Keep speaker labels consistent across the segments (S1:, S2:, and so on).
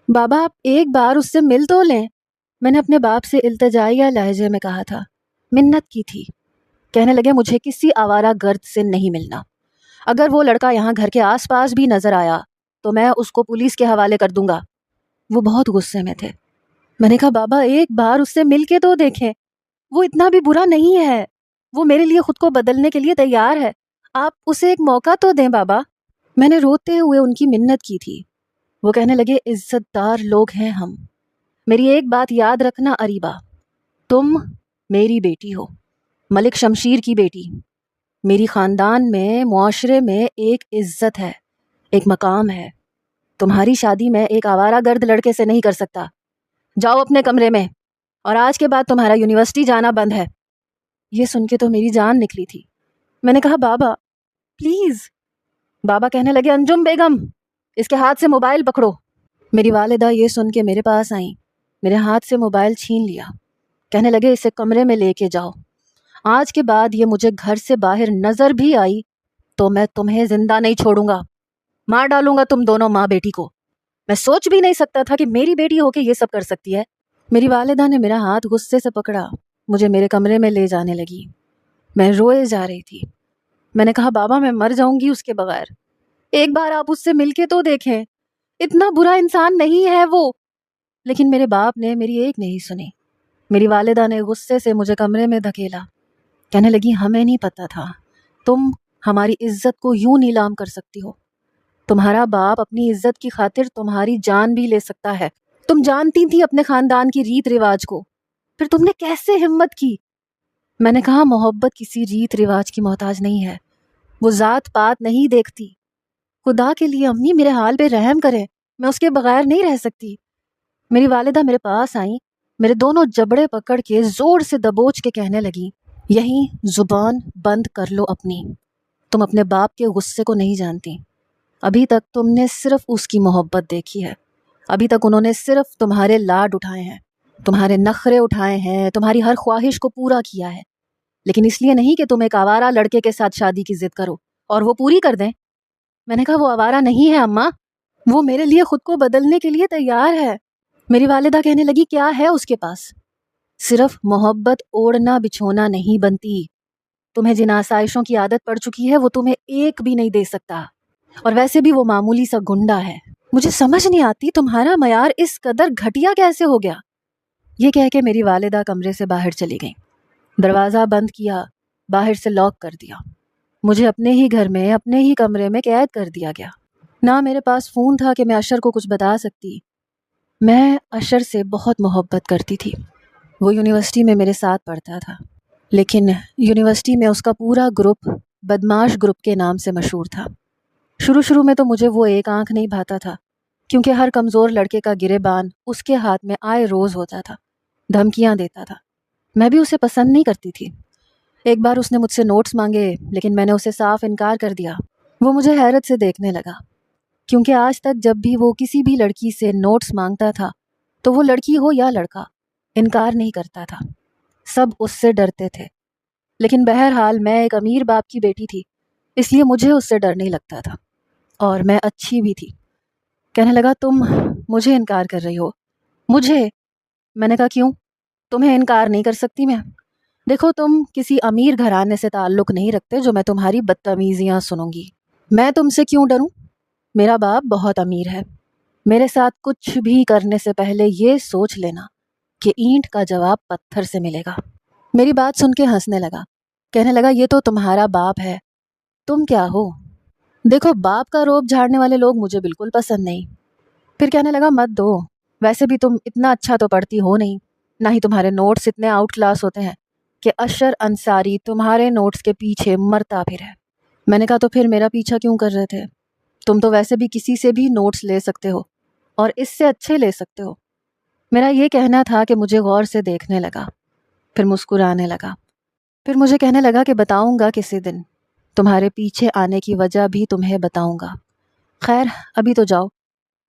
S1: بابا آپ ایک بار اس سے مل تو لیں، میں نے اپنے باپ سے التجائیہ لہجے میں کہا تھا، منت کی تھی۔ کہنے لگے مجھے کسی آوارہ گرد سے نہیں ملنا، اگر وہ لڑکا یہاں گھر کے آس پاس بھی نظر آیا تو میں اس کو پولیس کے حوالے کر دوں گا۔ وہ بہت غصے میں تھے۔ میں نے کہا بابا ایک بار اس سے مل کے تو دیکھیں، وہ اتنا بھی برا نہیں ہے، وہ میرے لیے خود کو بدلنے کے لیے تیار ہے، آپ اسے ایک موقع تو دیں بابا۔ میں نے روتے ہوئے ان کی منت کی تھی۔ وہ کہنے لگے عزت دار لوگ ہیں ہم، میری ایک بات یاد رکھنا اریبہ، تم میری بیٹی ہو، ملک شمشیر کی بیٹی، میری خاندان میں معاشرے میں ایک عزت ہے، ایک مقام ہے، تمہاری شادی میں ایک آوارہ گرد لڑکے سے نہیں کر سکتا۔ جاؤ اپنے کمرے میں، اور آج کے بعد تمہارا یونیورسٹی جانا بند ہے۔ یہ سن کے تو میری جان نکلی تھی۔ میں نے کہا بابا پلیز۔ بابا کہنے لگے انجم بیگم اس کے ہاتھ سے موبائل پکڑو۔ میری والدہ یہ سن کے میرے پاس آئیں، میرے ہاتھ سے موبائل چھین لیا، کہنے لگے اسے کمرے میں لے کے جاؤ، آج کے بعد یہ مجھے گھر سے باہر نظر بھی آئی تو میں تمہیں زندہ نہیں چھوڑوں گا، مار ڈالوں گا تم دونوں ماں بیٹی کو۔ میں سوچ بھی نہیں سکتا تھا کہ میری بیٹی ہو کے یہ سب کر سکتی ہے۔ میری والدہ نے میرا ہاتھ غصے سے پکڑا، مجھے میرے کمرے میں لے جانے لگی۔ میں روئے جا رہی تھی۔ میں نے کہا بابا میں مر جاؤں گی اس کے بغیر، ایک بار آپ اس سے مل کے تو دیکھیں، اتنا برا انسان نہیں ہے وہ۔ لیکن میرے باپ نے میری ایک نہیں سنی۔ میری والدہ نے غصے سے مجھے کمرے میں دھکیلا، کہنے لگی ہمیں نہیں پتا تھا تم ہماری عزت کو یوں نیلام کر سکتی ہو، تمہارا باپ اپنی عزت کی خاطر تمہاری جان بھی لے سکتا ہے، تم جانتی تھی اپنے خاندان کی ریت رواج کو، پھر تم نے کیسے ہمت کی؟ میں نے کہا محبت کسی ریت رواج کی محتاج نہیں ہے، وہ ذات پات نہیں دیکھتی، خدا کے لیے امی میرے حال پہ رحم کریں، میں اس کے بغیر نہیں رہ سکتی۔ میری والدہ میرے پاس آئیں، میرے دونوں جبڑے پکڑ کے زور سے دبوچ کے کہنے لگی یہی زبان بند کر لو اپنی، تم اپنے باپ کے غصے کو نہیں جانتی، ابھی تک تم نے صرف اس کی محبت دیکھی ہے، ابھی تک انہوں نے صرف تمہارے لاڈ اٹھائے ہیں، تمہارے نخرے اٹھائے ہیں، تمہاری ہر خواہش کو پورا کیا ہے، لیکن اس لیے نہیں کہ تم ایک آوارہ لڑکے کے ساتھ شادی کی ضد کرو اور وہ پوری کر دیں۔ میں نے کہا وہ آوارہ نہیں ہے اماں، وہ میرے لیے خود کو بدلنے کے لیے تیار ہے۔ میری والدہ کہنے لگی کیا ہے اس کے پاس؟ صرف محبت اوڑھنا بچھونا نہیں بنتی، تمہیں جن آسائشوں کی عادت پڑ چکی ہے وہ تمہیں ایک بھی نہیں دے سکتا، اور ویسے بھی وہ معمولی سا گنڈا ہے۔ مجھے سمجھ نہیں آتی تمہارا معیار اس قدر گھٹیا کیسے ہو گیا۔ یہ کہہ کے میری والدہ کمرے سے باہر چلی گئیں، دروازہ بند کیا، باہر سے لاک کر دیا، مجھے اپنے ہی گھر میں اپنے ہی کمرے میں قید کر دیا گیا۔ نہ میرے پاس فون تھا کہ میں اشر کو کچھ بتا سکتی۔ میں اشر سے بہت محبت کرتی تھی، وہ یونیورسٹی میں میرے ساتھ پڑھتا تھا، لیکن یونیورسٹی میں اس کا پورا گروپ بدماش گروپ کے نام سے مشہور تھا۔ شروع میں تو مجھے وہ ایک آنکھ نہیں بھاتا تھا، کیونکہ ہر کمزور لڑکے کا گریبان اس کے ہاتھ میں آئے روز ہوتا تھا، دھمکیاں دیتا تھا۔ میں بھی اسے پسند نہیں کرتی تھی۔ ایک بار اس نے مجھ سے نوٹس مانگے، لیکن میں نے اسے صاف انکار کر دیا۔ وہ مجھے حیرت سے دیکھنے لگا، کیونکہ آج تک جب بھی وہ کسی بھی لڑکی سے نوٹس مانگتا تھا تو وہ لڑکی ہو یا لڑکا انکار نہیں کرتا تھا، سب اس سے ڈرتے تھے۔ لیکن بہرحال میں ایک امیر باپ کی بیٹی تھی، اس لیے مجھے اس سے ڈر نہیں لگتا تھا، اور میں اچھی بھی تھی۔ کہنے لگا تم مجھے انکار کر رہی ہو؟ مجھے؟ میں نے کہا کیوں؟ تمہیں انکار نہیں کر سکتی میں؟ دیکھو تم کسی امیر گھرانے سے تعلق نہیں رکھتے جو میں تمہاری بدتمیزیاں سنوں گی۔ میں تم سے کیوں ڈروں؟ میرا باپ بہت امیر ہے، میرے ساتھ کچھ بھی کرنے سے پہلے یہ سوچ لینا کہ اینٹ کا جواب پتھر سے ملے گا۔ میری بات سن کے ہنسنے لگا، کہنے لگا یہ تو تمہارا باپ ہے، تم کیا ہو؟ دیکھو باپ کا روب جھاڑنے والے لوگ مجھے بالکل پسند نہیں۔ پھر کہنے لگا مت دو، ویسے بھی تم اتنا اچھا تو پڑھتی ہو نہیں، نہ ہی تمہارے نوٹس اتنے آؤٹ کلاس ہوتے ہیں کہ اشر انصاری تمہارے نوٹس کے پیچھے مرتا پھر ہے۔ میں نے کہا تو پھر میرا پیچھا کیوں کر رہے تھے؟ تم تو ویسے بھی کسی سے بھی نوٹس لے سکتے ہو، اور اس سے اچھے لے سکتے ہو۔ میرا یہ کہنا تھا کہ مجھے غور سے دیکھنے لگا، پھر مسکرانے لگا، پھر مجھے کہنے لگا کہ بتاؤں گا کسی دن، تمہارے پیچھے آنے کی وجہ بھی تمہیں بتاؤں گا، خیر ابھی تو جاؤ۔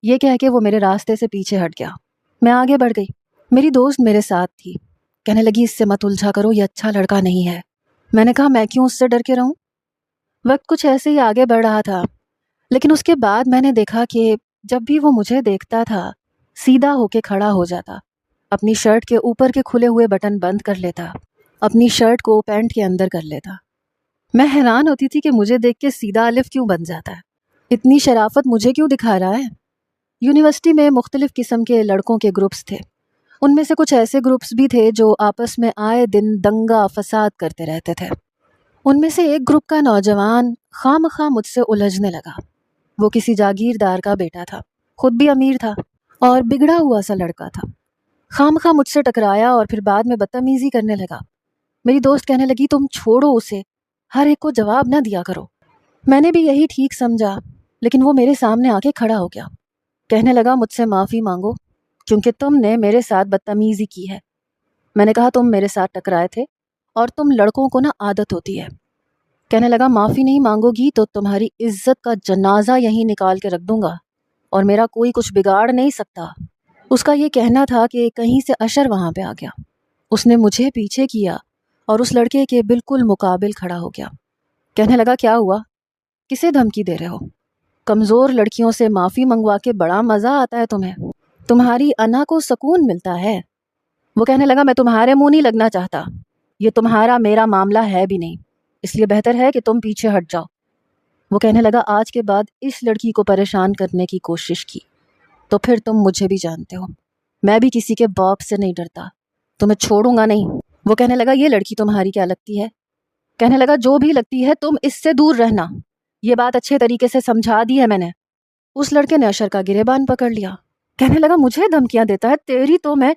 S1: یہ کہہ کے وہ میرے راستے سے پیچھے ہٹ گیا۔ میں آگے بڑھ گئی، میری دوست میرے ساتھ تھی، کہنے لگی اس سے مت الجھا کرو، یہ اچھا لڑکا نہیں ہے۔ میں نے کہا میں کیوں اس سے ڈر کے رہوں؟ وقت کچھ ایسے ہی آگے بڑھ رہا تھا، لیکن اس کے بعد میں نے دیکھا کہ جب بھی وہ مجھے دیکھتا تھا سیدھا ہو کے کھڑا ہو جاتا، اپنی شرٹ کے اوپر کے کھلے ہوئے بٹن بند کر لیتا، اپنی شرٹ کو پینٹ کے اندر کر لیتا۔ میں حیران ہوتی تھی کہ مجھے دیکھ کے سیدھا الف کیوں بن جاتا ہے، اتنی شرافت مجھے کیوں دکھا رہا ہے۔ یونیورسٹی میں مختلف قسم کے لڑکوں کے گروپس تھے، ان میں سے کچھ ایسے گروپس بھی تھے جو آپس میں آئے دن دنگا فساد کرتے رہتے تھے۔ ان میں سے ایک گروپ کا نوجوان خواہ مخواہ مجھ سے الجھنے لگا۔ وہ کسی جاگیردار کا بیٹا تھا، خود بھی امیر تھا اور بگڑا ہوا سا لڑکا تھا۔ خواہ مخواہ مجھ سے ٹکرایا اور پھر بعد میں بدتمیزی کرنے لگا۔ میری دوست کہنے لگی تم چھوڑو اسے، ہر ایک کو جواب نہ دیا کرو۔ میں نے بھی یہی ٹھیک سمجھا، لیکن وہ میرے سامنے آ کے کھڑا ہو گیا، کہنے لگا مجھ سے معافی مانگو کیونکہ تم نے میرے ساتھ بدتمیزی کی ہے۔ میں نے کہا تم میرے ساتھ ٹکرائے تھے اور تم لڑکوں کو نا عادت ہوتی ہے۔ کہنے لگا معافی نہیں مانگو گی تو تمہاری عزت کا جنازہ یہیں نکال کے رکھ دوں گا اور میرا کوئی کچھ بگاڑ نہیں سکتا۔ اس کا یہ کہنا تھا کہ کہیں سے اشر وہاں پہ آ گیا۔ اس نے مجھے پیچھے کیا اور اس لڑکے کے بالکل مقابل کھڑا ہو گیا۔ کہنے لگا کیا ہوا، کسے دھمکی دے رہے ہو؟ کمزور لڑکیوں سے معافی منگوا کے بڑا مزہ آتا ہے تمہیں، تمہاری انا کو سکون ملتا ہے۔ وہ کہنے لگا میں تمہارے منہ نہیں لگنا چاہتا، یہ تمہارا میرا معاملہ ہے بھی نہیں، اس لیے بہتر ہے کہ تم پیچھے ہٹ جاؤ۔ وہ کہنے لگا آج کے بعد اس لڑکی کو پریشان کرنے کی کوشش کی تو پھر تم مجھے بھی جانتے ہو، میں بھی کسی کے باپ سے نہیں ڈرتا، تمہیں چھوڑوں گا نہیں۔ وہ کہنے لگا یہ لڑکی تمہاری کیا لگتی ہے؟ کہنے لگا جو بھی لگتی ہے تم اس سے دور رہنا، یہ بات اچھے طریقے سے سمجھا دی ہے میں نے۔ اس لڑکے نے اشر کا گریبان پکڑ لیا، کہنے لگا مجھے دھمکیاں دیتا ہے تیری تو میں۔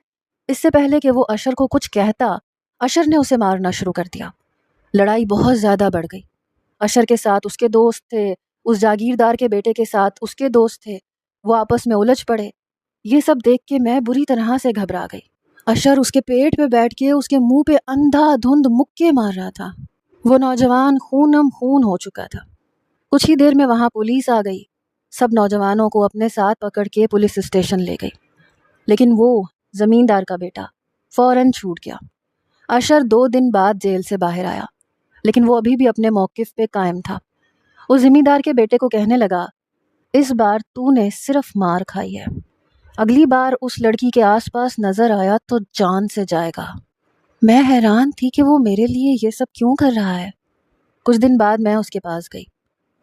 S1: اس سے پہلے کہ وہ اشر کو کچھ کہتا، اشر نے اسے مارنا شروع کر دیا۔ لڑائی بہت زیادہ بڑھ گئی۔ اشر کے ساتھ اس کے دوست تھے، اس جاگیردار کے بیٹے کے ساتھ اس کے دوست تھے، وہ آپس میں الجھ پڑے۔ یہ سب دیکھ کے میں بری طرح سے گھبرا گئی۔ اشر اس کے پیٹ پہ بیٹھ کے اس کے منہ پہ اندھا دھند مکے مار رہا تھا۔ وہ نوجوان خونم خون ہو چکا تھا۔ کچھ ہی دیر میں وہاں پولیس آ گئی، سب نوجوانوں کو اپنے ساتھ پکڑ کے پولیس اسٹیشن لے گئی، لیکن وہ زمیندار کا بیٹا فوراً چھوٹ گیا۔ اشر 2 دن بعد جیل سے باہر آیا، لیکن وہ ابھی بھی اپنے موقف پہ قائم تھا۔ اس زمیندار کے بیٹے کو کہنے لگا اس بار تو نے صرف مار کھائی ہے، اگلی بار اس لڑکی کے آس پاس نظر آیا تو جان سے جائے گا۔ میں حیران تھی کہ وہ میرے لیے یہ سب کیوں کر رہا ہے۔ کچھ دن بعد میں اس کے پاس گئی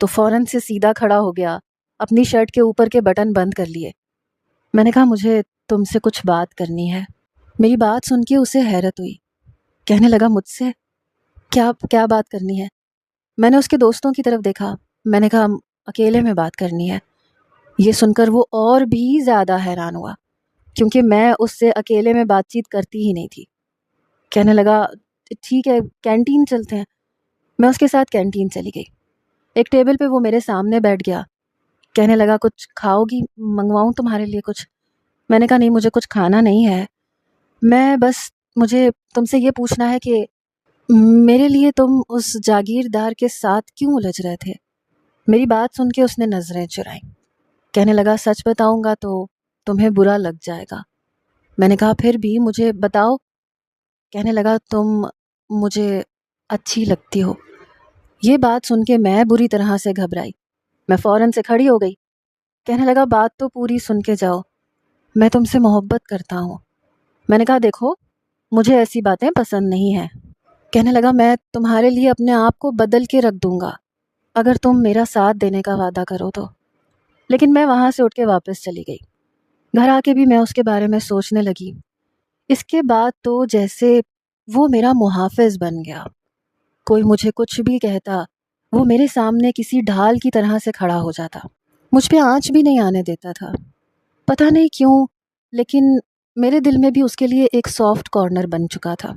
S1: تو فوراً سے سیدھا کھڑا ہو گیا، اپنی شرٹ کے اوپر کے بٹن بند کر لیے۔ میں نے کہا مجھے تم سے کچھ بات کرنی ہے۔ میری بات سن کے اسے حیرت ہوئی، کہنے لگا مجھ سے کیا بات کرنی ہے؟ میں نے اس کے دوستوں کی طرف دیکھا، میں نے کہا اکیلے میں بات کرنی ہے۔ یہ سن کر وہ اور بھی زیادہ حیران ہوا کیونکہ میں اس سے اکیلے میں بات چیت کرتی ہی نہیں تھی۔ کہنے لگا ٹھیک ہے کینٹین چلتے ہیں۔ میں اس کے ساتھ کینٹین چلی گئی۔ ایک ٹیبل پہ وہ میرے سامنے بیٹھ گیا، کہنے لگا کچھ کھاؤ گی، منگواؤں تمہارے لیے کچھ؟ میں نے کہا نہیں مجھے کچھ کھانا نہیں ہے، مجھے تم سے یہ پوچھنا ہے کہ میرے لیے تم اس جاگیردار کے ساتھ کیوں الجھ رہے تھے؟ میری بات سن کے اس نے نظریں چرائیں، کہنے لگا سچ بتاؤں گا تو تمہیں برا لگ جائے گا۔ میں نے کہا پھر بھی مجھے بتاؤ۔ کہنے لگا تم مجھے اچھی لگتی ہو۔ یہ بات سن کے میں بری طرح سے گھبرائی، میں فوراً سے کھڑی ہو گئی۔ کہنے لگا بات تو پوری سن کے جاؤ، میں تم سے محبت کرتا ہوں۔ میں نے کہا دیکھو مجھے ایسی باتیں پسند نہیں ہیں۔ کہنے لگا میں تمہارے لیے اپنے آپ کو بدل کے رکھ دوں گا اگر تم میرا ساتھ دینے کا وعدہ کرو تو۔ لیکن میں وہاں سے اٹھ کے واپس چلی گئی۔ گھر آ کے بھی میں اس کے بارے میں سوچنے لگی۔ اس کے بعد تو جیسے وہ میرا محافظ بن گیا، کوئی مجھے کچھ بھی کہتا وہ میرے سامنے کسی ڈھال کی طرح سے کھڑا ہو جاتا، مجھ پہ آنچ بھی نہیں آنے دیتا تھا۔ پتہ نہیں کیوں لیکن میرے دل میں بھی اس کے لیے ایک سافٹ کارنر بن چکا تھا۔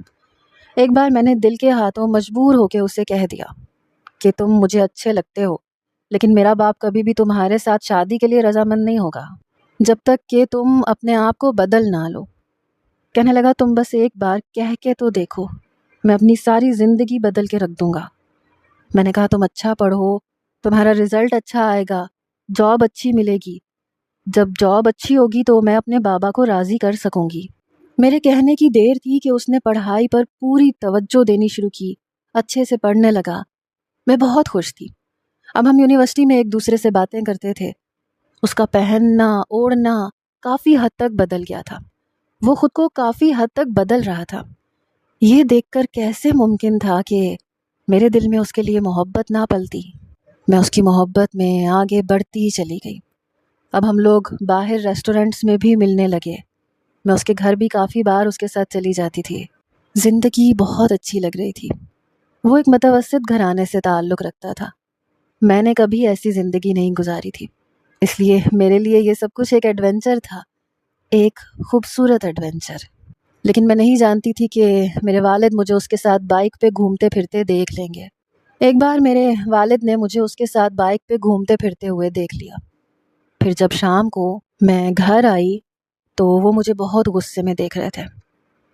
S1: ایک بار میں نے دل کے ہاتھوں مجبور ہو کے اسے کہہ دیا کہ تم مجھے اچھے لگتے ہو لیکن میرا باپ کبھی بھی تمہارے ساتھ شادی کے لیے رضامند نہیں ہوگا جب تک کہ تم اپنے آپ کو بدل نہ لو۔ کہنے لگا تم بس ایک بار کہہ کے تو دیکھو، میں اپنی ساری زندگی بدل کے رکھ دوں گا۔ میں نے کہا تم اچھا پڑھو، تمہارا رزلٹ اچھا آئے گا، جاب اچھی ملے گی، جب جاب اچھی ہوگی تو میں اپنے بابا کو راضی کر سکوں گی۔ میرے کہنے کی دیر تھی کہ اس نے پڑھائی پر پوری توجہ دینی شروع کی، اچھے سے پڑھنے لگا۔ میں بہت خوش تھی۔ اب ہم یونیورسٹی میں ایک دوسرے سے باتیں کرتے تھے۔ اس کا پہننا، اوڑھنا، کافی حد تک بدل گیا تھا، وہ خود کو کافی حد تک بدل رہا تھا۔ یہ دیکھ کر کیسے ممکن تھا کہ میرے دل میں اس کے لیے محبت نہ پلتی۔ میں اس کی محبت میں آگے بڑھتی ہی چلی گئی۔ اب ہم لوگ باہر ریسٹورنٹس میں بھی ملنے لگے، میں اس کے گھر بھی کافی بار اس کے ساتھ چلی جاتی تھی۔ زندگی بہت اچھی لگ رہی تھی۔ وہ ایک متوسط گھرانے سے تعلق رکھتا تھا، میں نے کبھی ایسی زندگی نہیں گزاری تھی، اس لیے میرے لیے یہ سب کچھ ایک ایڈونچر تھا، ایک خوبصورت ایڈونچر۔ لیکن میں نہیں جانتی تھی کہ میرے والد مجھے اس کے ساتھ بائک پہ گھومتے پھرتے دیکھ لیں گے۔ ایک بار میرے والد نے مجھے اس کے ساتھ بائک پہ گھومتے پھرتے ہوئے دیکھ لیا۔ پھر جب شام کو میں گھر آئی تو وہ مجھے بہت غصے میں دیکھ رہے تھے،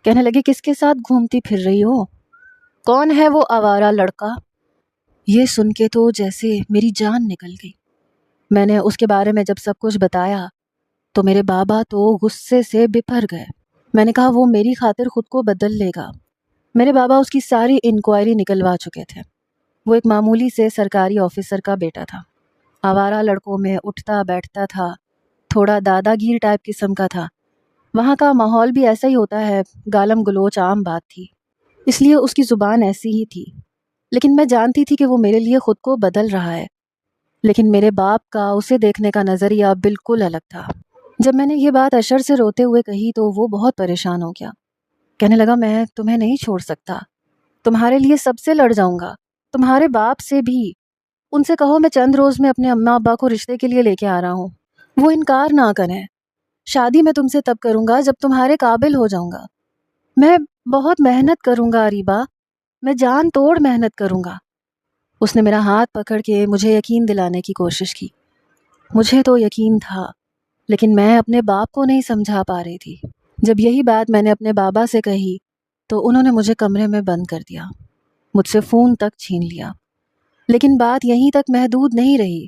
S1: کہنے لگے کس کے ساتھ گھومتی پھر رہی ہو؟ کون ہے وہ آوارہ لڑکا؟ یہ سن کے تو جیسے میری جان نکل گئی۔ میں نے اس کے بارے میں جب سب کچھ بتایا تو میرے بابا تو غصے سے بپھر گئے۔ میں نے کہا وہ میری خاطر خود کو بدل لے گا۔ میرے بابا اس کی ساری انکوائری نکلوا چکے تھے۔ وہ ایک معمولی سے سرکاری آفیسر کا بیٹا تھا، آوارہ لڑکوں میں اٹھتا بیٹھتا تھا، تھوڑا دادا گیر ٹائپ قسم کا تھا۔ وہاں کا ماحول بھی ایسا ہی ہوتا ہے، گالم گلوچ عام بات تھی، اس لیے اس کی زبان ایسی ہی تھی۔ لیکن میں جانتی تھی کہ وہ میرے لیے خود کو بدل رہا ہے، لیکن میرے باپ کا اسے دیکھنے کا نظریہ بالکل الگ تھا۔ جب میں نے یہ بات اشر سے روتے ہوئے کہی تو وہ بہت پریشان ہو گیا، کہنے لگا میں تمہیں نہیں چھوڑ سکتا، تمہارے لیے سب سے لڑ جاؤں گا، تمہارے باپ سے بھی۔ ان سے کہو میں چند روز میں اپنے اماں ابا کو رشتے کے لیے لے کے آ رہا ہوں، وہ انکار نہ کریں۔ شادی میں تم سے تب کروں گا جب تمہارے قابل ہو جاؤں گا۔ میں بہت محنت کروں گا اریبہ، میں جان توڑ محنت کروں گا۔ اس نے میرا ہاتھ پکڑ کے مجھے یقین دلانے کی کوشش کی۔ مجھے تو یقین تھا، لیکن میں اپنے باپ کو نہیں سمجھا پا رہی تھی۔ جب یہی بات میں نے اپنے بابا سے کہی تو انہوں نے مجھے کمرے میں بند کر دیا، مجھ سے فون تک چھین لیا۔ لیکن بات یہیں تک محدود نہیں رہی۔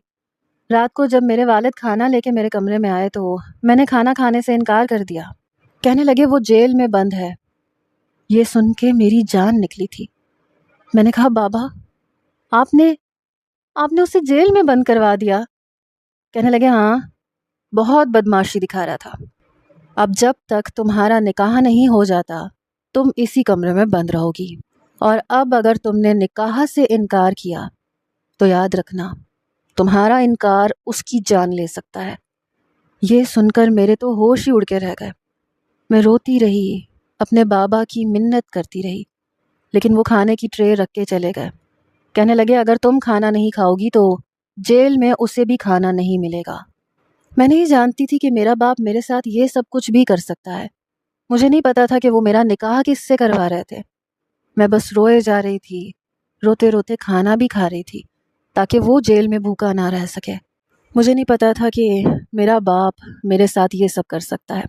S1: رات کو جب میرے والد کھانا لے کے میرے کمرے میں آئے تو میں نے کھانا کھانے سے انکار کر دیا۔ کہنے لگے وہ جیل میں بند ہے۔ یہ سن کے میری جان نکلی تھی۔ میں نے کہا بابا آپ نے اسے جیل میں بند کروا دیا؟ کہنے لگے ہاں، بہت بدمعاشی دکھا رہا تھا۔ اب جب تک تمہارا نکاح نہیں ہو جاتا تم اسی کمرے میں بند رہو گی، اور اب اگر تم نے نکاح سے انکار کیا تو یاد رکھنا تمہارا انکار اس کی جان لے سکتا ہے۔ یہ سن کر میرے تو ہوش ہی اڑ کے رہ گئے۔ میں روتی رہی، اپنے بابا کی منت کرتی رہی، لیکن وہ کھانے کی ٹرے رکھ کے چلے گئے۔ کہنے لگے اگر تم کھانا نہیں کھاؤ گی تو جیل میں اسے بھی کھانا نہیں ملے گا۔ میں نہیں جانتی تھی کہ میرا باپ میرے ساتھ یہ سب کچھ بھی کر سکتا ہے۔ مجھے نہیں پتا تھا کہ وہ میرا نکاح کس سے کروا رہے تھے۔ میں بس روئے جا رہی تھی، روتے روتے کھانا بھی کھا رہی تھی تاکہ وہ جیل میں بھوکا نہ رہ سکے۔ مجھے نہیں پتا تھا کہ میرا باپ میرے ساتھ یہ سب کر سکتا ہے۔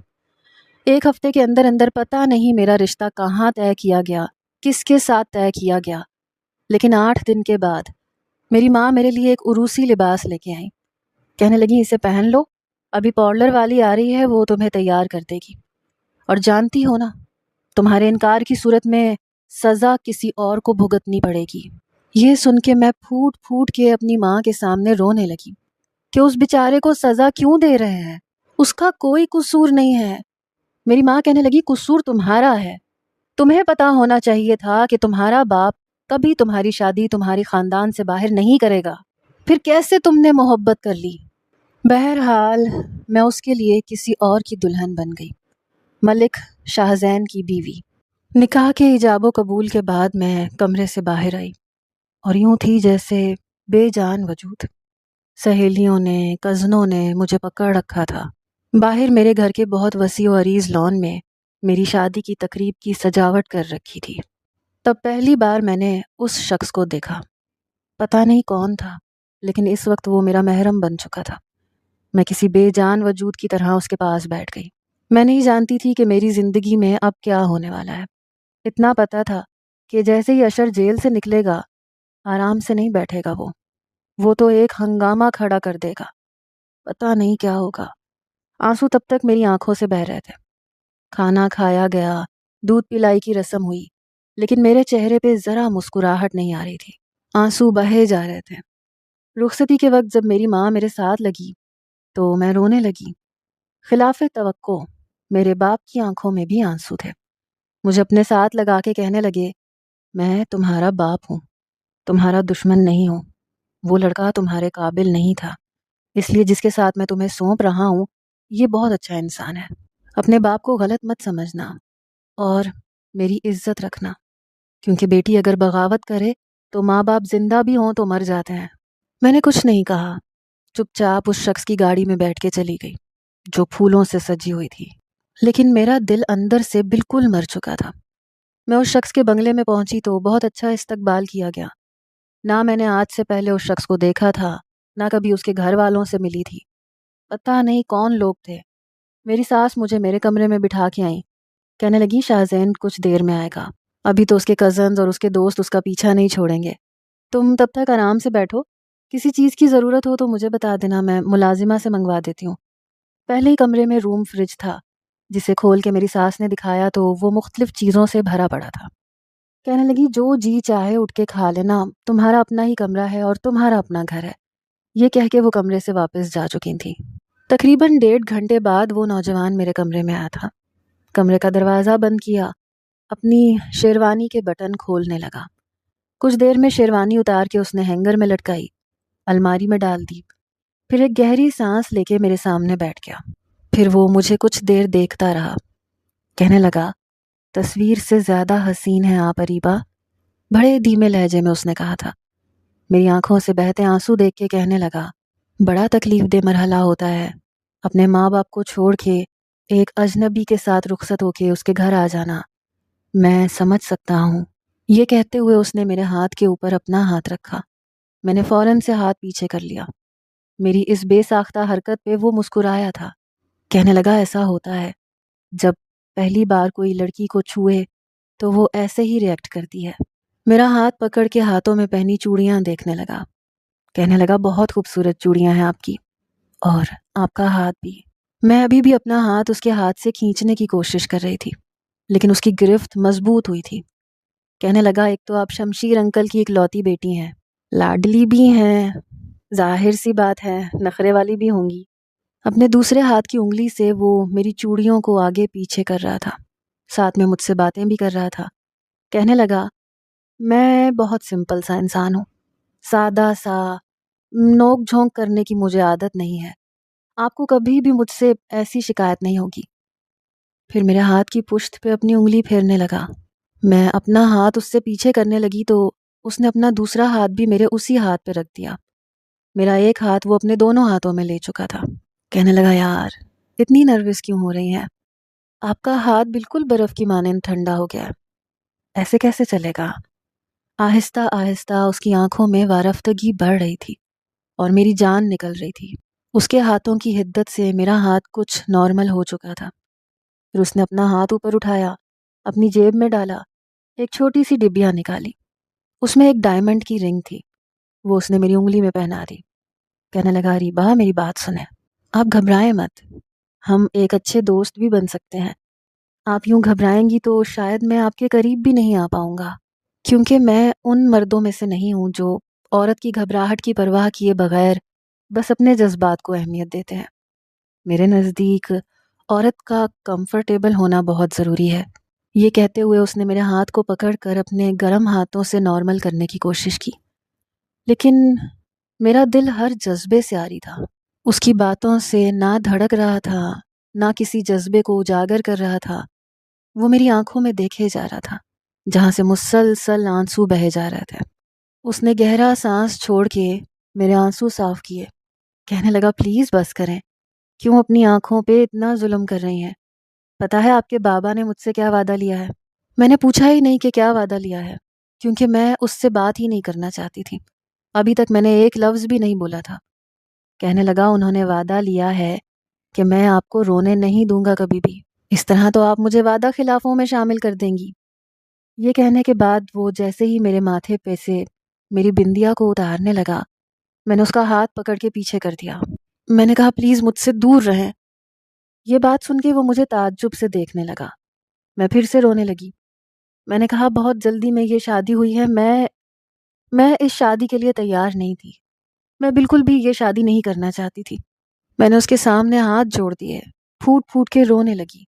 S1: ایک ہفتے کے اندر اندر پتہ نہیں میرا رشتہ کہاں طے کیا گیا، کس کے ساتھ طے کیا گیا، لیکن 8 دن کے بعد میری ماں میرے لیے ایک عروسی لباس لے کے آئی۔ کہنے لگی اسے پہن لو، ابھی پارلر والی آ رہی ہے، وہ تمہیں تیار کر دے گی، اور جانتی ہو نا تمہارے انکار کی صورت میں سزا کسی اور کو بھگتنی پڑے گی۔ یہ سن کے میں پھوٹ پھوٹ کے اپنی ماں کے سامنے رونے لگی کہ اس بیچارے کو سزا کیوں دے رہے ہیں، اس کا کوئی قصور نہیں ہے۔ میری ماں کہنے لگی قصور تمہارا ہے، تمہیں پتا ہونا چاہیے تھا کہ تمہارا باپ کبھی تمہاری شادی تمہاری خاندان سے باہر نہیں کرے گا، پھر کیسے تم نے محبت کر لی؟ بہرحال میں اس کے لیے کسی اور کی دلہن بن گئی، ملک شاہ زین کی بیوی۔ نکاح کے ایجاب و قبول کے بعد میں کمرے سے باہر آئی اور یوں تھی جیسے بے جان وجود۔ سہیلیوں نے، کزنوں نے مجھے پکڑ رکھا تھا۔ باہر میرے گھر کے بہت وسیع و عریض لان میں میری شادی کی تقریب کی سجاوٹ کر رکھی تھی۔ تب پہلی بار میں نے اس شخص کو دیکھا، پتہ نہیں کون تھا، لیکن اس وقت وہ میرا محرم بن چکا تھا۔ میں کسی بے جان وجود کی طرح اس کے پاس بیٹھ گئی۔ میں نہیں جانتی تھی کہ میری زندگی میں اب کیا ہونے والا ہے۔ اتنا پتہ تھا کہ جیسے ہی اشر جیل سے نکلے گا آرام سے نہیں بیٹھے گا، وہ تو ایک ہنگامہ کھڑا کر دے گا، پتہ نہیں کیا ہوگا۔ آنسو تب تک میری آنکھوں سے بہہ رہے تھے۔ کھانا کھایا گیا، دودھ پلائی کی رسم ہوئی، لیکن میرے چہرے پہ ذرا مسکراہٹ نہیں آ رہی تھی، آنسو بہے جا رہے تھے۔ رخصتی کے وقت جب میری ماں میرے ساتھ لگی تو میں رونے لگی۔ خلاف توقع میرے باپ کی آنکھوں میں بھی آنسو تھے۔ مجھے اپنے ساتھ لگا کے کہنے لگے، میں تمہارا باپ ہوں، تمہارا دشمن نہیں ہوں۔ وہ لڑکا تمہارے قابل نہیں تھا، اس لیے جس کے ساتھ میں تمہیں سونپ رہا ہوں یہ بہت اچھا انسان ہے۔ اپنے باپ کو غلط مت سمجھنا اور میری عزت رکھنا، کیونکہ بیٹی اگر بغاوت کرے تو ماں باپ زندہ بھی ہوں تو مر جاتے ہیں۔ میں نے کچھ نہیں کہا، چپ چاپ اس شخص کی گاڑی میں بیٹھ کے چلی گئی جو پھولوں سے سجی ہوئی تھی، لیکن میرا دل اندر سے بالکل مر چکا تھا۔ میں اس شخص کے بنگلے میں پہنچی تو بہت اچھا استقبال کیا گیا۔ نہ میں نے آج سے پہلے اس شخص کو دیکھا تھا، نہ کبھی اس کے گھر والوں سے ملی تھی، پتہ نہیں کون لوگ تھے۔ میری ساس مجھے میرے کمرے میں بٹھا کے آئیں، کہنے لگی شاہزین کچھ دیر میں آئے گا، ابھی تو اس کے کزنز اور اس کے دوست اس کا پیچھا نہیں چھوڑیں گے، تم تب تک آرام سے بیٹھو، کسی چیز کی ضرورت ہو تو مجھے بتا دینا، میں ملازمہ سے منگوا دیتی ہوں۔ پہلے ہی کمرے میں روم فریج تھا جسے کھول کے میری ساس نے دکھایا تو وہ مختلف چیزوں سے بھرا پڑا تھا۔ کہنے لگی جو جی چاہے اٹھ کے کھا لینا، تمہارا اپنا ہی کمرہ ہے اور تمہارا اپنا گھر ہے۔ یہ کہہ کے وہ کمرے سے واپس جا چکی تھی۔ تقریباً 1.5 گھنٹے بعد وہ نوجوان میرے کمرے میں آیا تھا۔ کمرے کا دروازہ بند کیا، اپنی شیروانی کے بٹن کھولنے لگا۔ کچھ دیر میں شیروانی اتار کے اس نے ہینگر میں لٹکائی، الماری میں ڈال دی، پھر ایک گہری سانس لے کے میرے سامنے بیٹھ گیا۔ پھر وہ مجھے کچھ دیر دیکھتا رہا، کہنے لگا، تصویر سے زیادہ حسین ہے آپ اریبہ، بڑے دھیمے لہجے میں اس نے کہا تھا۔ میری آنکھوں سے بہتے آنسو دیکھ کے کہنے لگا، بڑا تکلیف دہ مرحلہ ہوتا ہے اپنے ماں باپ کو چھوڑ کے ایک اجنبی کے ساتھ رخصت ہو کے اس کے گھر آ جانا، میں سمجھ سکتا ہوں۔ یہ کہتے ہوئے اس نے میرے ہاتھ کے اوپر اپنا ہاتھ رکھا۔ میں نے فوراً سے ہاتھ پیچھے کر لیا۔ میری اس بے ساختہ حرکت پہ وہ مسکرایا تھا، کہنے لگا، ایسا ہوتا ہے جب پہلی بار کوئی لڑکی کو چھوئے تو وہ ایسے ہی ریئیکٹ کرتی ہے۔ میرا ہاتھ پکڑ کے ہاتھوں میں پہنی چوڑیاں دیکھنے لگا، کہنے لگا، بہت خوبصورت چوڑیاں ہیں آپ کی، اور آپ کا ہاتھ بھی۔ میں ابھی بھی اپنا ہاتھ اس کے ہاتھ سے کھینچنے کی کوشش کر رہی تھی، لیکن اس کی گرفت مضبوط ہوئی تھی۔ کہنے لگا، ایک تو آپ شمشیر انکل کی اکلوتی بیٹی ہیں، لاڈلی بھی ہیں، ظاہر سی بات ہے نخرے والی بھی ہوں گی۔ اپنے دوسرے ہاتھ کی انگلی سے وہ میری چوڑیوں کو آگے پیچھے کر رہا تھا، ساتھ میں مجھ سے باتیں بھی کر رہا تھا۔ کہنے لگا، میں بہت سمپل سا انسان ہوں، سادہ سا، نوک جھونک کرنے کی مجھے عادت نہیں ہے، آپ کو کبھی بھی مجھ سے ایسی شکایت نہیں ہوگی۔ پھر میرے ہاتھ کی پشت پہ اپنی انگلی پھیرنے لگا۔ میں اپنا ہاتھ اس سے پیچھے کرنے لگی تو اس نے اپنا دوسرا ہاتھ بھی میرے اسی ہاتھ پہ رکھ دیا۔ میرا ایک ہاتھ وہ اپنے دونوں ہاتھوں میں لے چکا تھا۔ کہنے لگا، یار اتنی نروس کیوں ہو رہی ہیں؟ آپ کا ہاتھ بالکل برف کی مانند ٹھنڈا ہو گیا ہے، ایسے کیسے چلے گا؟ آہستہ آہستہ اس کی آنکھوں میں وارفتگی بڑھ رہی تھی اور میری جان نکل رہی تھی۔ اس کے ہاتھوں کی حدت سے میرا ہاتھ کچھ نارمل ہو چکا تھا۔ پھر اس نے اپنا ہاتھ اوپر اٹھایا، اپنی جیب میں ڈالا، ایک چھوٹی سی ڈبیا نکالی، اس میں ایک ڈائمنڈ کی رنگ تھی، وہ اس نے میری انگلی میں پہنا دی۔ کہنے لگا، ریبا میری بات سنیں، آپ گھبرائیں مت، ہم ایک اچھے دوست بھی بن سکتے ہیں۔ آپ یوں گھبرائیں گی تو شاید میں آپ کے قریب بھی نہیں آ پاؤں گا، کیونکہ میں ان مردوں میں سے نہیں ہوں جو عورت کی گھبراہٹ کی پرواہ کیے بغیر بس اپنے جذبات کو اہمیت دیتے ہیں۔ میرے نزدیک عورت کا کمفرٹیبل ہونا بہت ضروری ہے۔ یہ کہتے ہوئے اس نے میرے ہاتھ کو پکڑ کر اپنے گرم ہاتھوں سے نارمل کرنے کی کوشش کی، لیکن میرا دل ہر جذبے سے عاری تھا۔ اس کی باتوں سے نہ دھڑک رہا تھا، نہ کسی جذبے کو اجاگر کر رہا تھا۔ وہ میری آنکھوں میں دیکھے جا رہا تھا، جہاں سے مسلسل آنسو بہے جا رہے تھے۔ اس نے گہرا سانس چھوڑ کے میرے آنسو صاف کیے، کہنے لگا، پلیز بس کریں، کیوں اپنی آنکھوں پہ اتنا ظلم کر رہی ہیں؟ پتہ ہے آپ کے بابا نے مجھ سے کیا وعدہ لیا ہے؟ میں نے پوچھا ہی نہیں کہ کیا وعدہ لیا ہے، کیونکہ میں اس سے بات ہی نہیں کرنا چاہتی تھی۔ ابھی تک میں نے ایک لفظ بھی نہیں بولا تھا۔ کہنے لگا، انہوں نے وعدہ لیا ہے کہ میں آپ کو رونے نہیں دوں گا کبھی بھی، اس طرح تو آپ مجھے وعدہ خلافوں میں شامل کر دیں گی۔ یہ کہنے کے بعد وہ جیسے ہی میرے ماتھے پہ سے میری بندیا کو اتارنے لگا، میں نے اس کا ہاتھ پکڑ کے پیچھے کر دیا۔ میں نے کہا، پلیز مجھ سے دور رہیں۔ یہ بات سن کے وہ مجھے تعجب سے دیکھنے لگا۔ میں پھر سے رونے لگی۔ میں نے کہا، بہت جلدی میں یہ شادی ہوئی ہے، میں اس شادی کے لیے تیار نہیں تھی، میں بالکل بھی یہ شادی نہیں کرنا چاہتی تھی۔ میں نے اس کے سامنے ہاتھ جوڑ دیے، پھوٹ پھوٹ کے رونے لگی۔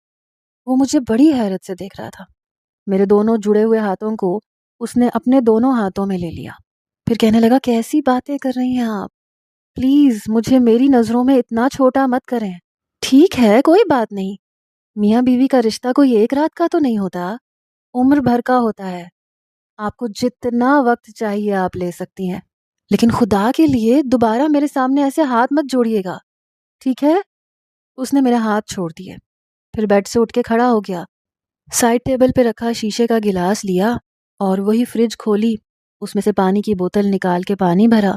S1: وہ مجھے بڑی حیرت سے دیکھ رہا تھا۔ میرے دونوں جڑے ہوئے ہاتھوں کو اس نے اپنے دونوں ہاتھوں میں لے لیا، پھر کہنے لگا کیسی باتیں کر رہی ہیں آپ، پلیز مجھے میری نظروں میں اتنا چھوٹا مت کریں۔ ٹھیک ہے کوئی بات نہیں، میاں بیوی کا رشتہ کوئی ایک رات کا تو نہیں ہوتا، عمر بھر کا ہوتا ہے، آپ کو جتنا وقت چاہیے آپ لے سکتی ہیں، لیکن خدا کے لیے دوبارہ میرے سامنے ایسے ہاتھ مت جوڑیے گا، ٹھیک ہے؟ اس نے میرے ہاتھ چھوڑ دیے، پھر بیڈ سے اٹھ کے کھڑا ہو گیا، سائڈ ٹیبل پہ رکھا شیشے کا گلاس لیا اور وہی فریج کھولی، اس میں سے پانی کی بوتل نکال کے پانی بھرا،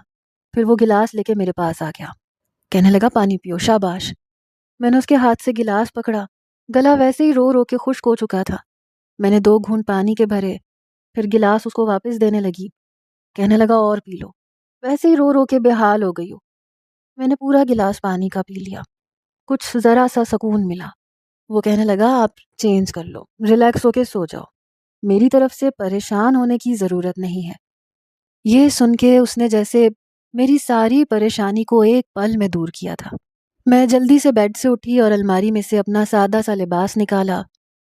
S1: پھر وہ گلاس لے کے میرے پاس آ گیا، کہنے لگا پانی پیو، شاباش۔ میں نے اس کے ہاتھ سے گلاس پکڑا، گلا ویسے ہی رو رو کے خشک ہو چکا تھا۔ میں نے 2 گھونٹ پانی کے بھرے، پھر گلاس اس کو واپس دینے لگی، کہنے لگا اور پی لو، ویسے ہی رو رو کے بے حال ہو گئی ہو۔ میں نے پورا گلاس پانی کا پی لیا، کچھ ذرا سا سکون ملا۔ وہ کہنے لگا آپ چینج کر لو، ریلیکس ہو کے سو جاؤ، میری طرف سے پریشان ہونے کی ضرورت نہیں ہے۔ یہ سن کے اس نے جیسے میری ساری پریشانی کو ایک پل میں دور کیا تھا۔ میں جلدی سے بیڈ سے اٹھی اور الماری میں سے اپنا سادہ سا لباس نکالا،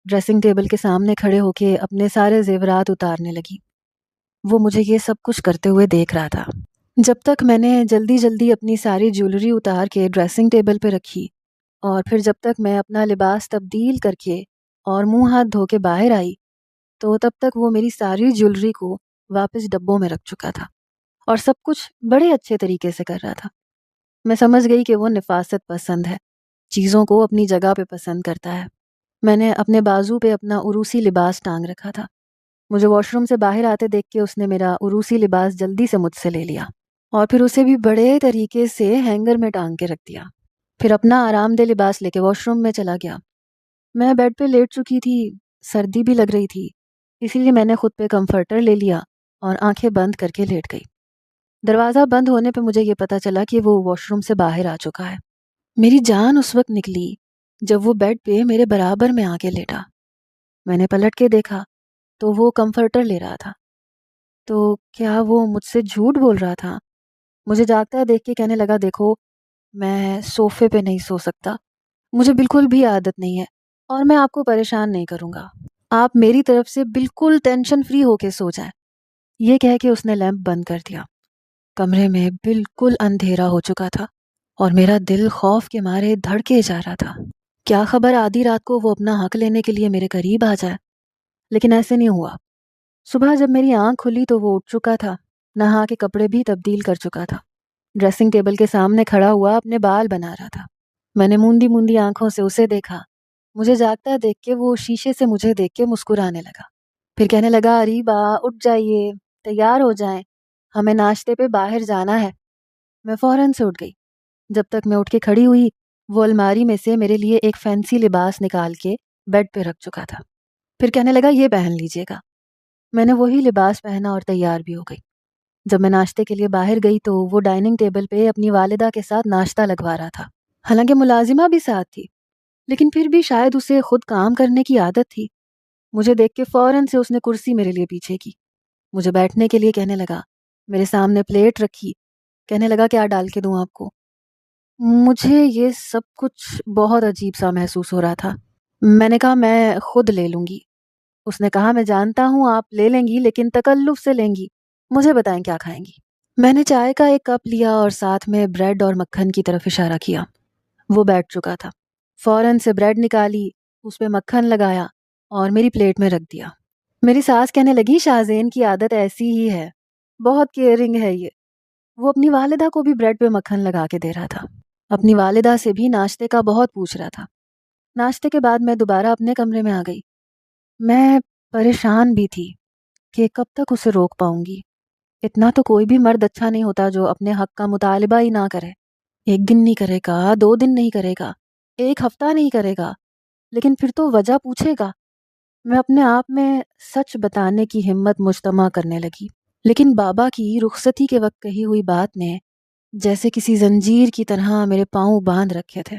S1: ڈریسنگ ٹیبل کے سامنے کھڑے ہو کے اپنے سارے زیورات اتارنے لگی۔ وہ مجھے یہ سب کچھ کرتے ہوئے دیکھ رہا تھا۔ جب تک میں نے جلدی جلدی اپنی ساری جیولری اتار کے ڈریسنگ ٹیبل پہ رکھی اور پھر جب تک میں اپنا لباس تبدیل کر کے اور منہ ہاتھ دھو کے باہر آئی تو تب تک وہ میری ساری جیولری کو واپس ڈبوں میں رکھ چکا تھا اور سب کچھ بڑے اچھے طریقے سے کر رہا تھا۔ میں سمجھ گئی کہ وہ نفاست پسند ہے، چیزوں کو اپنی جگہ پہ پسند کرتا ہے۔ میں نے اپنے بازو پہ اپنا عروسی لباس ٹانگ رکھا تھا۔ مجھے واش روم سے باہر آتے دیکھ کے اس نے میرا عروسی لباس جلدی سے مجھ سے لے لیا اور پھر اسے بھی بڑے طریقے سے ہینگر میں ٹانگ کے رکھ دیا، پھر اپنا آرام دہ لباس لے کے واش روم میں چلا گیا۔ میں بیڈ پہ لیٹ چکی تھی، سردی بھی لگ رہی تھی، اسی لیے میں نے خود پہ کمفرٹر لے لیا اور آنکھیں بند کر کے لیٹ گئی۔ دروازہ بند ہونے پہ مجھے یہ پتا چلا کہ وہ واش روم سے باہر آ چکا ہے۔ میری جان اس وقت نکلی جب وہ بیڈ پہ میرے برابر میں آ کے لیٹا۔ میں نے پلٹ کے دیکھا تو وہ کمفرٹر لے رہا تھا۔ تو کیا وہ مجھ سے جھوٹ بول رہا تھا؟ مجھے جاگتا دیکھ کے کہنے لگا دیکھو میں صوفے پہ نہیں سو سکتا، مجھے بالکل بھی عادت نہیں ہے اور میں آپ کو پریشان نہیں کروں گا، آپ میری طرف سے بالکل ٹینشن فری ہو کے سو جائیں۔ یہ کہہ کے اس نے لیمپ بند کر دیا۔ کمرے میں بالکل اندھیرا ہو چکا تھا اور میرا دل خوف کے مارے دھڑکے جا رہا تھا۔ کیا خبر آدھی رات کو وہ اپنا حق لینے کے لیے میرے قریب آ جائے، لیکن ایسے نہیں ہوا۔ صبح جب میری آنکھ کھلی تو وہ اٹھ چکا تھا، نہا کے کپڑے بھی تبدیل کر چکا تھا، ڈریسنگ ٹیبل کے سامنے کھڑا ہوا اپنے بال بنا رہا تھا۔ میں نے موندی موندی آنکھوں سے اسے دیکھا۔ مجھے جاگتا دیکھ کے وہ شیشے سے مجھے دیکھ کے مسکرانے لگا، پھر کہنے لگا اریبا اٹھ جائیے، تیار ہو جائیں، ہمیں ناشتے پہ باہر جانا ہے۔ میں فوراً سے اٹھ گئی۔ جب تک میں اٹھ کے کھڑی ہوئی وہ الماری میں سے میرے لیے ایک فینسی لباس نکال کے بیڈ پہ رکھ چکا تھا، پھر کہنے لگا یہ پہن لیجیے گا۔ میں نے وہی لباس پہنا اور تیار بھی ہو گئی۔ جب میں ناشتے کے لیے باہر گئی تو وہ ڈائننگ ٹیبل پہ اپنی والدہ کے ساتھ ناشتہ لگوا رہا تھا، حالانکہ ملازمہ بھی ساتھ تھی، لیکن پھر بھی شاید اسے خود کام کرنے کی عادت تھی۔ مجھے دیکھ کے فوراً سے اس نے کرسی میرے لیے پیچھے کی، مجھے بیٹھنے کے لیے کہنے لگا، میرے سامنے پلیٹ رکھی، کہنے لگا کیا ڈال کے دوں آپ کو۔ مجھے یہ سب کچھ بہت عجیب سا محسوس ہو رہا تھا۔ میں نے کہا میں خود لے لوں گی۔ اس نے کہا میں جانتا ہوں آپ لے لیں گی لیکن تکلف سے لیں گی، مجھے بتائیں کیا کھائیں گی۔ میں نے چائے کا ایک کپ لیا اور ساتھ میں بریڈ اور مکھن کی طرف اشارہ کیا۔ وہ بیٹھ چکا تھا، فوراً سے بریڈ نکالی، اس پہ مکھن لگایا اور میری پلیٹ میں رکھ دیا۔ میری ساس کہنے لگی شاہزین کی عادت ایسی ہی ہے، بہت کیئرنگ ہے یہ۔ وہ اپنی والدہ کو بھی بریڈ پہ مکھن لگا کے دے رہا تھا، اپنی والدہ سے بھی ناشتے کا بہت پوچھ رہا تھا۔ ناشتے کے بعد میں دوبارہ اپنے کمرے میں آ گئی۔ میں پریشان بھی تھی کہ کب تک اسے روک پاؤں گی۔ اتنا تو کوئی بھی مرد اچھا نہیں ہوتا جو اپنے حق کا مطالبہ ہی نہ کرے۔ 1 دن نہیں کرے گا، 2 دن نہیں کرے گا، 1 ہفتہ نہیں کرے گا، لیکن پھر تو وجہ پوچھے گا۔ میں اپنے آپ میں سچ بتانے کی ہمت مجتمع کرنے لگی، لیکن بابا کی رخصتی کے وقت کہی ہوئی بات نے جیسے کسی زنجیر کی طرح میرے پاؤں باندھ رکھے تھے۔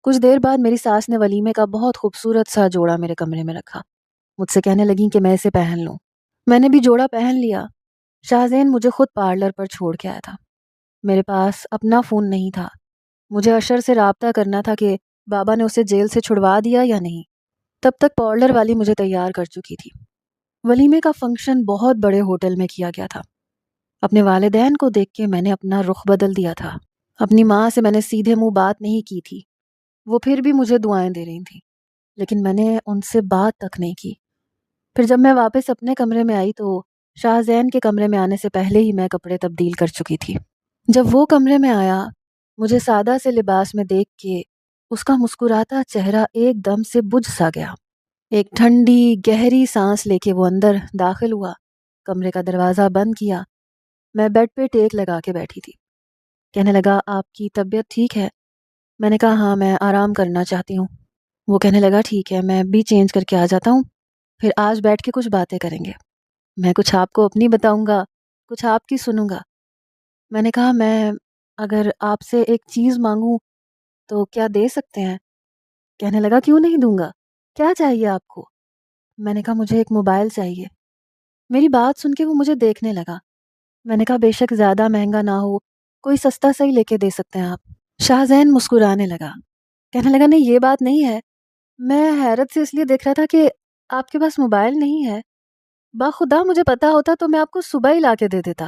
S1: کچھ دیر بعد میری ساس نے ولیمے کا بہت خوبصورت سا جوڑا میرے کمرے میں رکھا، مجھ سے کہنے لگیں کہ میں اسے پہن لوں۔ میں نے بھی جوڑا پہن لیا۔ شاہزین مجھے خود پارلر پر چھوڑ کے آیا تھا۔ میرے پاس اپنا فون نہیں تھا، مجھے اشر سے رابطہ کرنا تھا کہ بابا نے اسے جیل سے چھڑوا دیا یا نہیں۔ تب تک پارلر والی مجھے تیار کر چکی تھی۔ ولیمے کا فنکشن بہت بڑے ہوٹل میں کیا گیا تھا۔ اپنے والدین کو دیکھ کے میں نے اپنا رخ بدل دیا تھا۔ اپنی ماں سے میں نے سیدھے منہ بات نہیں کی تھی، وہ پھر بھی مجھے دعائیں دے رہی تھیں، لیکن میں نے ان سے بات تک نہیں کی۔ پھر جب میں واپس اپنے کمرے میں آئی تو شاہ زین کے کمرے میں آنے سے پہلے ہی میں کپڑے تبدیل کر چکی تھی۔ جب وہ کمرے میں آیا، مجھے سادہ سے لباس میں دیکھ کے اس کا مسکراتا چہرہ ایک دم سے بجھ سا گیا۔ ایک ٹھنڈی گہری سانس لے کے وہ اندر داخل ہوا، کمرے کا دروازہ بند کیا۔ میں بیڈ پہ ٹیک لگا کے بیٹھی تھی۔ کہنے لگا، آپ کی طبیعت ٹھیک ہے؟ میں نے کہا ہاں، میں آرام کرنا چاہتی ہوں۔ وہ کہنے لگا ٹھیک ہے، میں بھی چینج کر کے آ جاتا ہوں، پھر آج بیٹھ کے کچھ باتیں کریں گے۔ میں کچھ آپ کو اپنی بتاؤں گا، کچھ آپ کی سنوں گا۔ میں نے کہا میں اگر آپ سے ایک چیز مانگوں تو کیا دے سکتے ہیں؟ کہنے لگا کیوں نہیں دوں گا، کیا چاہیے آپ کو؟ میں نے کہا مجھے ایک موبائل چاہیے۔ میری بات سن کے وہ مجھے دیکھنے لگا۔ میں نے کہا بے شک زیادہ مہنگا نہ ہو، کوئی سستا سا ہی لے کے دے سکتے ہیں آپ۔ شاہ زین مسکرانے لگا، کہنے لگا نہیں یہ بات نہیں ہے، میں حیرت سے اس لیے دیکھ رہا تھا کہ آپ کے پاس موبائل نہیں ہے، باخدا مجھے پتا ہوتا تو میں آپ کو صبح ہی لا کے دے دیتا۔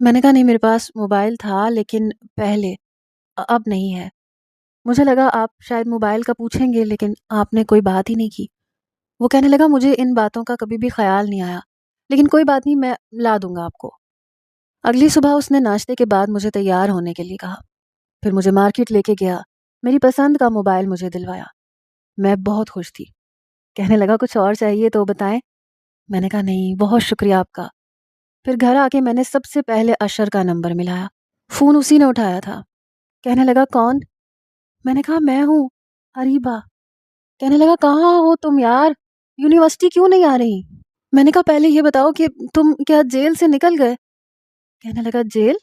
S1: میں نے کہا نہیں میرے پاس موبائل تھا لیکن پہلے، اب نہیں ہے۔ مجھے لگا آپ شاید موبائل کا پوچھیں گے لیکن آپ نے کوئی بات ہی نہیں کی۔ وہ کہنے لگا مجھے ان باتوں کا کبھی بھی خیال نہیں آیا، لیکن کوئی بات نہیں، میں لا دوں گا آپ کو۔ اگلی صبح اس نے ناشتے کے بعد مجھے تیار ہونے کے لیے کہا، پھر مجھے مارکیٹ لے کے گیا، میری پسند کا موبائل مجھے دلوایا۔ میں بہت خوش تھی۔ کہنے لگا کچھ اور چاہیے تو بتائیں۔ میں نے کہا نہیں، بہت شکریہ آپ کا۔ پھر گھر آ کے میں نے سب سے پہلے اشر کا نمبر ملایا، فون اسی نے اٹھایا تھا۔ کہنے لگا کون؟ میں نے کہا میں ہوں، اریبہ۔ کہنے لگا کہاں ہو تم یار، یونیورسٹی کیوں نہیں آ رہی؟ میں نے کہا پہلے یہ بتاؤ کہ تم کیا جیل سے نکل گئے؟ کہنے لگا جیل؟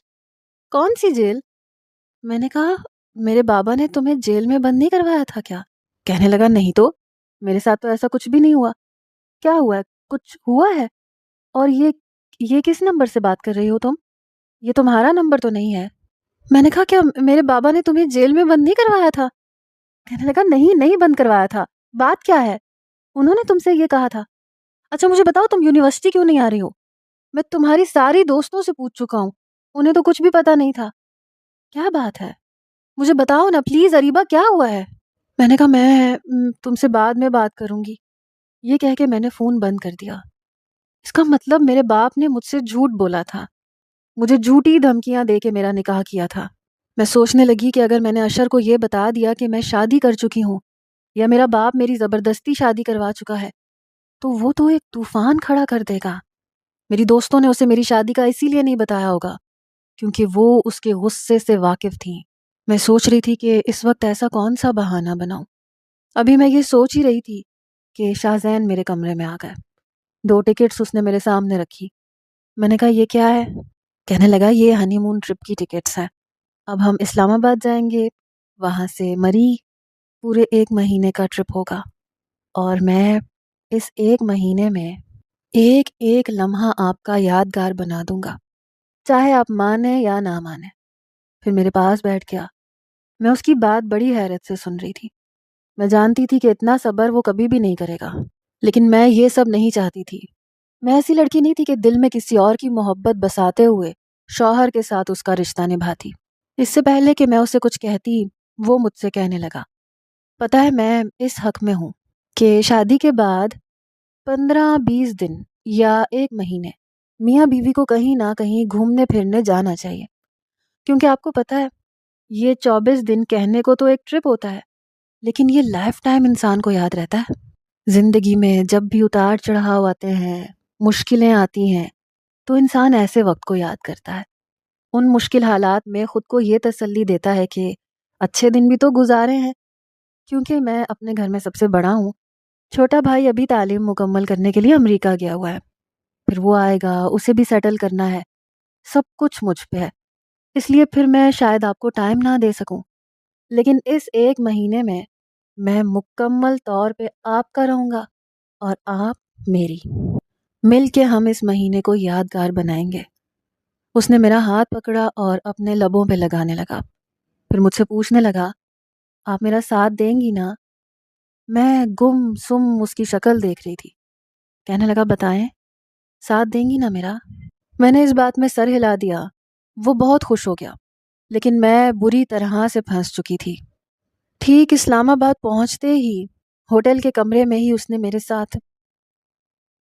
S1: کون سی جیل؟ میں نے کہا میرے بابا نے تمہیں جیل میں بند نہیں کروایا تھا کیا؟ کہنے لگا نہیں تو، میرے ساتھ تو ایسا کچھ بھی نہیں ہوا۔ کیا ہوا ہے؟ کچھ ہوا ہے؟ اور یہ کس نمبر سے بات کر رہی ہو تم؟ یہ تمہارا نمبر تو نہیں ہے۔ میں نے کہا کیا میرے بابا نے تمہیں جیل میں بند نہیں کروایا تھا؟ کہنے لگا نہیں بند کروایا تھا، بات کیا ہے؟ انہوں نے تم سے یہ کہا تھا؟ اچھا مجھے بتاؤ تم یونیورسٹی کیوں نہیں آ رہی ہو؟ میں تمہاری ساری دوستوں سے پوچھ چکا ہوں، انہیں تو کچھ بھی پتا نہیں تھا۔ کیا بات ہے؟ مجھے بتاؤ نا پلیز اریبہ، کیا ہوا ہے؟ میں نے کہا میں تم سے بعد میں بات کروں گی۔ یہ کہہ کے میں نے فون بند کر دیا۔ اس کا مطلب میرے باپ نے مجھ سے جھوٹ بولا تھا، مجھے جھوٹی دھمکیاں دے کے میرا نکاح کیا تھا۔ میں سوچنے لگی کہ اگر میں نے اشر کو یہ بتا دیا کہ میں شادی کر چکی ہوں یا میرا باپ میری زبردستی شادی کروا چکا ہے تو وہ تو ایک طوفان کھڑا کر دے گا۔ میری دوستوں نے اسے میری شادی کا اسی لیے نہیں بتایا ہوگا کیونکہ وہ اس کے غصے سے واقف تھیں۔ میں سوچ رہی تھی کہ اس وقت ایسا کون سا بہانہ بناؤں۔ ابھی میں یہ سوچ ہی رہی تھی کہ شاہ زین میرے کمرے میں آ گئے۔ 2 ٹکٹس اس نے میرے سامنے رکھی۔ میں نے کہا یہ کیا ہے؟ کہنے لگا یہ ہنی مون ٹرپ کی ٹکٹس ہیں، اب ہم اسلام آباد جائیں گے، وہاں سے مری، پورے 1 مہینے کا ٹرپ ہوگا، اور میں اس 1 مہینے میں ایک ایک لمحہ آپ کا یادگار بنا دوں گا، چاہے آپ مانیں یا نہ مانیں۔ پھر میرے پاس بیٹھ گیا۔ میں اس کی بات بڑی حیرت سے سن رہی تھی۔ میں جانتی تھی کہ اتنا صبر وہ کبھی بھی نہیں کرے گا، لیکن میں یہ سب نہیں چاہتی تھی۔ میں ایسی لڑکی نہیں تھی کہ دل میں کسی اور کی محبت بساتے ہوئے شوہر کے ساتھ اس کا رشتہ نبھاتی۔ اس سے پہلے کہ میں اسے کچھ کہتی، وہ مجھ سے کہنے لگا، پتہ ہے میں اس حق میں ہوں کہ شادی کے بعد 15-20 دن یا 1 مہینے میاں بیوی کو کہیں نہ کہیں گھومنے پھرنے جانا چاہیے، کیونکہ آپ کو پتہ ہے یہ 24 دن کہنے کو تو ایک ٹرپ ہوتا ہے لیکن یہ لائف ٹائم انسان کو یاد رہتا ہے۔ زندگی میں جب بھی اتار چڑھاؤ آتے ہیں، مشکلیں آتی ہیں، تو انسان ایسے وقت کو یاد کرتا ہے۔ ان مشکل حالات میں خود کو یہ تسلی دیتا ہے کہ اچھے دن بھی تو گزارے ہیں۔ کیونکہ میں اپنے گھر میں سب سے بڑا ہوں، چھوٹا بھائی ابھی تعلیم مکمل کرنے کے لیے امریکہ گیا ہوا ہے، پھر وہ آئے گا، اسے بھی سیٹل کرنا ہے، سب کچھ مجھ پہ ہے، اس لیے پھر میں شاید آپ کو ٹائم نہ دے سکوں، لیکن اس 1 مہینے میں مکمل طور پہ آپ کا رہوں گا اور آپ میری، مل کے ہم اس مہینے کو یادگار بنائیں گے۔ اس نے میرا ہاتھ پکڑا اور اپنے لبوں پہ لگانے لگا، پھر مجھ سے پوچھنے لگا آپ میرا ساتھ دیں گی نا؟ میں گم سم اس کی شکل دیکھ رہی تھی۔ کہنے لگا بتائیں، ساتھ دیں گی نا میرا؟ میں نے اس بات میں سر ہلا دیا۔ وہ بہت خوش ہو گیا، لیکن میں بری طرح سے پھنس چکی تھی۔ ٹھیک اسلام آباد پہنچتے ہی ہوٹل کے کمرے میں ہی اس نے میرے ساتھ